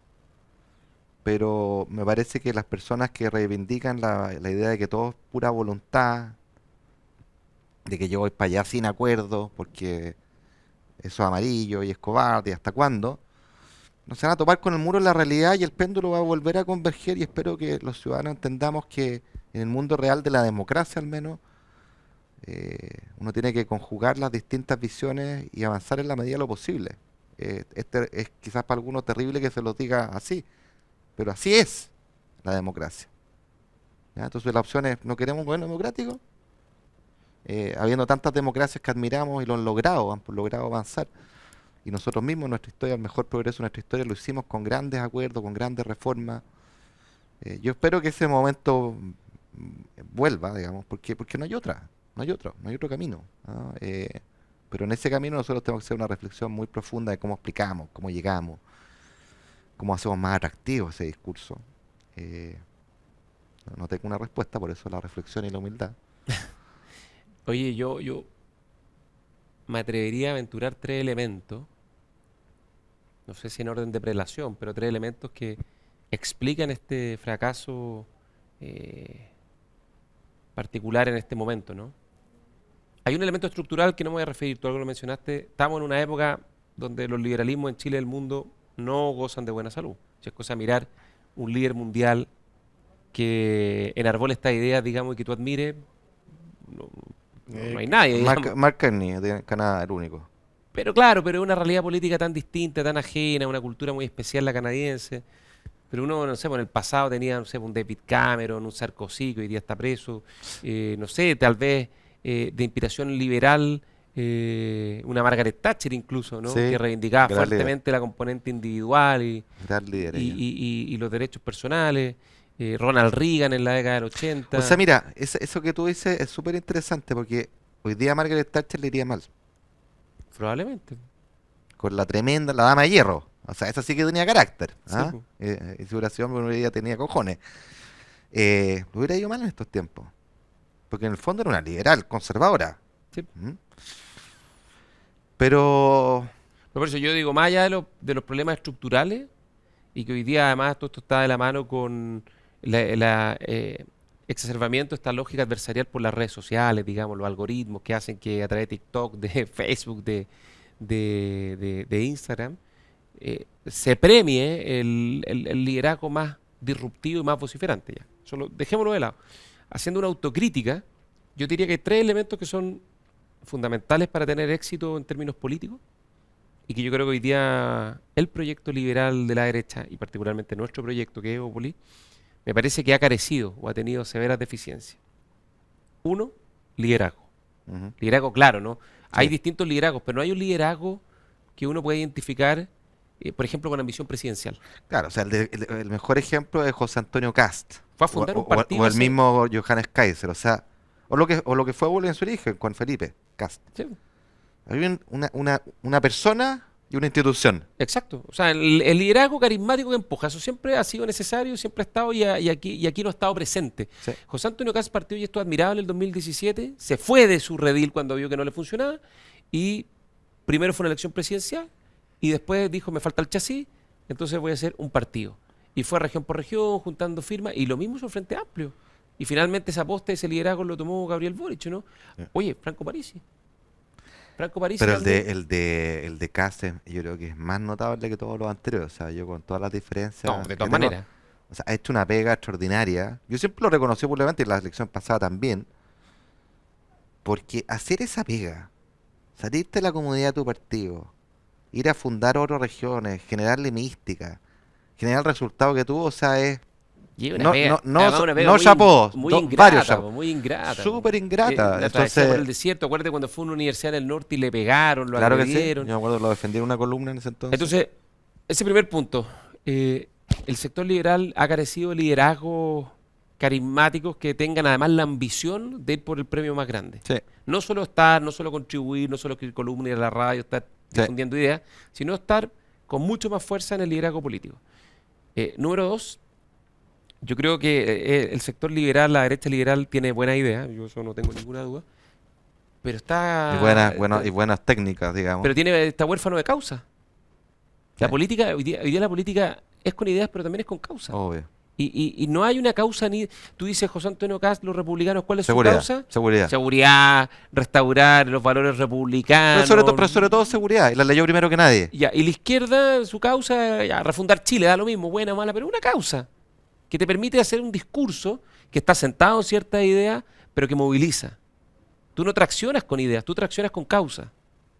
pero me parece que las personas que reivindican la idea de que todo es pura voluntad, de que yo voy para allá sin acuerdo, porque eso es Amarillo y Escobar, y hasta cuándo, no se van a topar con el muro de la realidad y el péndulo va a volver a converger y espero que los ciudadanos entendamos que en el mundo real de la democracia al menos, uno tiene que conjugar las distintas visiones y avanzar en la medida de lo posible. Este es quizás para algunos terrible que se lo diga así, pero así es la democracia. ¿Ya? Entonces la opción es, ¿no queremos un gobierno democrático? Habiendo tantas democracias que admiramos y lo han logrado avanzar. Y nosotros mismos, nuestra historia, el mejor progreso de nuestra historia, lo hicimos con grandes acuerdos, con grandes reformas. Yo espero que ese momento vuelva, digamos, porque no hay otro camino. Pero en ese camino nosotros tenemos que hacer una reflexión muy profunda de cómo explicamos, cómo llegamos, cómo hacemos más atractivo ese discurso. Eh, no tengo una respuesta, por eso la reflexión y la humildad. Oye, yo me atrevería a aventurar 3 elementos, no sé si en orden de prelación, pero 3 elementos que explican este fracaso eh, particular en este momento, ¿no? Hay un elemento estructural que no me voy a referir, tú algo lo mencionaste, estamos en una época donde los liberalismos en Chile y el mundo no gozan de buena salud. Si es cosa de mirar un líder mundial que enarbole esta idea, digamos, y que tú admires, no, no hay nadie, digamos. Mark Carney, de Canadá, el único. Pero claro, pero es una realidad política tan distinta, tan ajena, una cultura muy especial la canadiense. Pero uno, no sé, pues en el pasado tenía, no sé, un David Cameron, un Sarkozy, que hoy día está preso. No sé, tal vez de inspiración liberal, una Margaret Thatcher incluso, ¿no? Que Sí, reivindicaba gran líder, fuertemente la componente individual gran líder ella. y los derechos personales. Ronald Reagan en la década del O sea, 80, mira, eso que tú dices es súper interesante porque hoy día a Margaret Thatcher le iría mal, probablemente. con la tremenda, la dama de hierro. O sea, esa sí que tenía carácter. Sí, po. Y si hubiera sido hombre, hoy día tenía cojones. Le hubiera ido mal en estos tiempos. Porque en el fondo era una liberal, conservadora. Sí. ¿Mm? Pero, Pero por eso yo digo, más allá de los problemas estructurales, y que hoy día además todo esto está de la mano con la, la, eh, exacerbamiento de esta lógica adversarial por las redes sociales, digamos, los algoritmos que hacen que a través de TikTok, de Facebook, de Instagram, se premie el liderazgo más disruptivo y más vociferante ya. Solo, dejémoslo de lado. Haciendo una autocrítica, yo diría que hay tres elementos que son fundamentales para tener éxito en términos políticos y que yo creo que hoy día el proyecto liberal de la derecha y particularmente nuestro proyecto que es Evópolis, me parece que ha carecido o ha tenido severas deficiencias. Uno, liderazgo. Ujú. Liderazgo claro, ¿no? Hay Sí. distintos liderazgos, pero no hay un liderazgo que uno pueda identificar, por ejemplo, con ambición presidencial. Claro, o sea, el mejor ejemplo es José Antonio Cast Fue a o, fundar un o- partido o el hace... mismo Johannes Kaiser, o sea, o lo que fue Bule en su origen, con Felipe Cast. Sí, Había una persona y una institución. exacto. O sea, el liderazgo carismático que empuja, eso siempre ha sido necesario, siempre ha estado y aquí no ha estado presente. Sí. José Antonio Cast partió y esto admirable en el 2017, se fue de su redil cuando vio que no le funcionaba y primero fue una elección presidencial y después dijo, me falta el chasis, entonces voy a hacer un partido. Y fue región por región, juntando firmas, y lo mismo hizo el Frente Amplio. Y finalmente esa posta, ese liderazgo lo tomó Gabriel Boric, ¿no? Sí. Oye, Franco Parisi. Franco Parisi Pero también. el de Kast yo creo que es más notable que todos los anteriores. O sea, yo con todas las diferencias No, de que todas tengo, maneras. o sea, ha hecho una pega extraordinaria. Yo siempre lo reconocí públicamente y en la elección pasada también. Porque hacer esa pega, salirte de la comodidad de tu partido, ir a fundar otras regiones, generarle mística, generar el resultado que tuvo, o sea, es Y una no, pega, no, no, además una pega no chapó, muy varios ingrata, chapó. muy ingrata. Súper ingrata. La travesía por el Entonces, desierto, acuérdate cuando fue a una universidad en el norte y le pegaron, lo claro que sí. Yo agredieron. me acuerdo, lo defendí en una columna en ese entonces. Entonces, ese primer punto, el sector liberal ha carecido de liderazgos carismáticos que tengan además la ambición de ir por el premio más grande. Sí, No solo estar, no solo contribuir, no solo escribir columnas, ir a la radio, estar sí. difundiendo ideas, sino estar con mucho más fuerza en el liderazgo político. Número dos, yo creo que el sector liberal, la derecha liberal, tiene buenas ideas, yo eso no tengo ninguna duda, pero Y está, buenas técnicas, digamos. pero está huérfano de causa. La Sí, política, hoy día la política es con ideas, pero también es con causa. obvio. Y no hay una causa ni... Tú dices, José Antonio Cast, los republicanos, ¿cuál es su Seguridad, causa? seguridad. Seguridad, restaurar los valores Pero republicanos. sobre todo seguridad. Y la leyó primero que nadie. Ya, y la izquierda, su causa, ya, refundar Chile, da lo mismo, buena o mala, pero una causa que te permite hacer un discurso que está sentado en ciertas ideas, pero que moviliza. Tú no traccionas con ideas, tú traccionas con causa.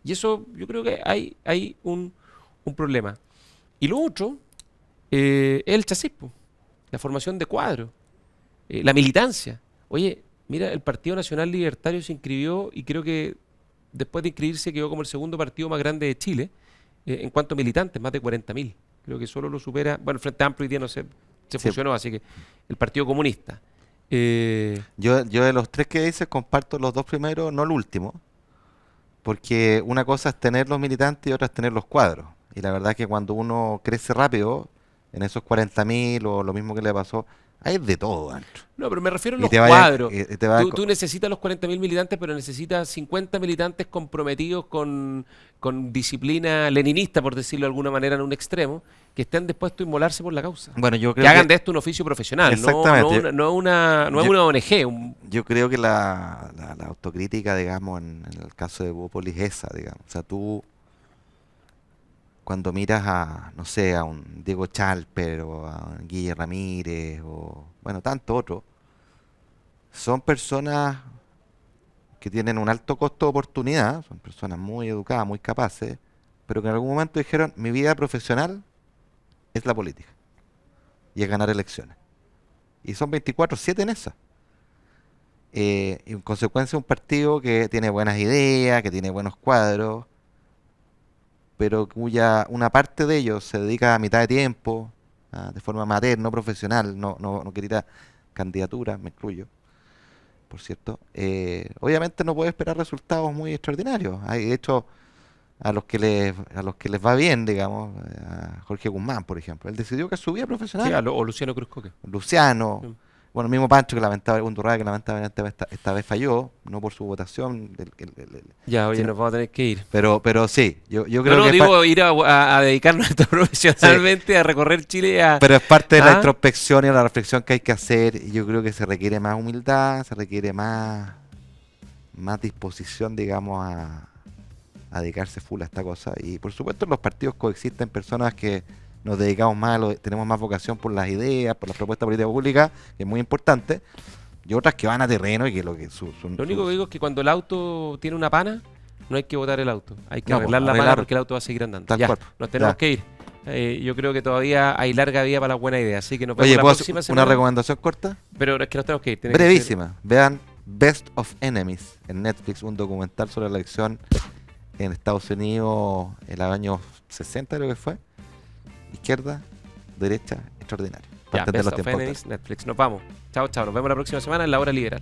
Y eso yo creo que hay un problema. Y lo otro es el chasis, po, la formación de cuadros, la militancia. Oye, mira, el Partido Nacional Libertario se inscribió y creo que después de inscribirse quedó como el segundo partido más grande de Chile en cuanto a militantes, más de 40.000. Creo que solo lo supera, bueno, el Frente Amplio hoy día no se Sí. fusionó, así que el Partido Comunista. Yo de los tres que dices comparto los dos primeros, no el último. Porque una cosa es tener los militantes y otra es tener los cuadros. Y la verdad es que cuando uno crece rápido, en esos 40.000 o lo mismo que le pasó, hay de todo dentro. No, pero me refiero a Y los te vayan, cuadros. y te vayan Tú necesitas los 40.000 militantes, pero necesitas 50 militantes comprometidos con disciplina leninista, por decirlo de alguna manera, en un extremo, que estén dispuestos a inmolarse por la causa. Bueno, yo Que creo hagan que de esto un oficio profesional, exactamente. no es Yo- una ONG. Yo creo que la autocrítica, digamos, en el caso de Bópolis es esa, digamos. O sea, tú cuando miras a, no sé, a un Diego Chalper o a un Guille Ramírez o, bueno, tanto otros, son personas que tienen un alto costo de oportunidad, son personas muy educadas, muy capaces, pero que en algún momento dijeron, mi vida profesional es la política y es ganar elecciones. Y son 24/7 en esa. Y en consecuencia un partido que tiene buenas ideas, que tiene buenos cuadros, pero cuya una parte de ellos se dedica a mitad de tiempo, de forma amateur, no profesional, no quiere ir a candidaturas, me incluyo, por cierto, obviamente no puede esperar resultados muy extraordinarios. Hay, de hecho, a los que les va bien, digamos, a Jorge Guzmán, por ejemplo, él decidió que es su vida Sí, profesional, o Luciano Cruz Coque. Luciano, Sí. Bueno, el mismo Pancho, que lamentable, Undurraga, que lamentablemente esta vez falló, no por su votación, Ya, oye, sino- nos vamos a tener que ir. pero sí, yo No, creo no, que digo ir a dedicarnos esto sí, profesionalmente, a recorrer Chile a... pero es parte de la ¿Ah? introspección y la reflexión que hay que hacer, y yo creo que se requiere más humildad, se requiere más disposición, digamos, a dedicarse full a esta cosa. Y por supuesto en los partidos coexisten personas que nos dedicamos más, tenemos más vocación por las ideas, por las propuestas políticas públicas, que es muy importante, y otras que van a terreno y que lo que Lo único que digo es que cuando el auto tiene una pana, no hay que botar el auto. Hay que no, pues, arreglar la pana arreglar porque el auto va a seguir andando. tal Ya, cual. nos tenemos Ya. que ir. Yo creo que todavía hay larga vida para las buenas ideas. Así que nos vemos Oye, la ¿puedo hacer próxima una semana. recomendación corta? Pero es que nos tenemos que ir. Tiene que ser- Brevísima. Vean Best of Enemies en Netflix, un documental sobre la elección en Estados Unidos en los años 60, creo que fue. Izquierda, derecha, extraordinario. Para Ya, entender Best los of tiempos Enemies, Netflix. Nos vamos. Chao, chao. Nos vemos la próxima semana en la hora liberal.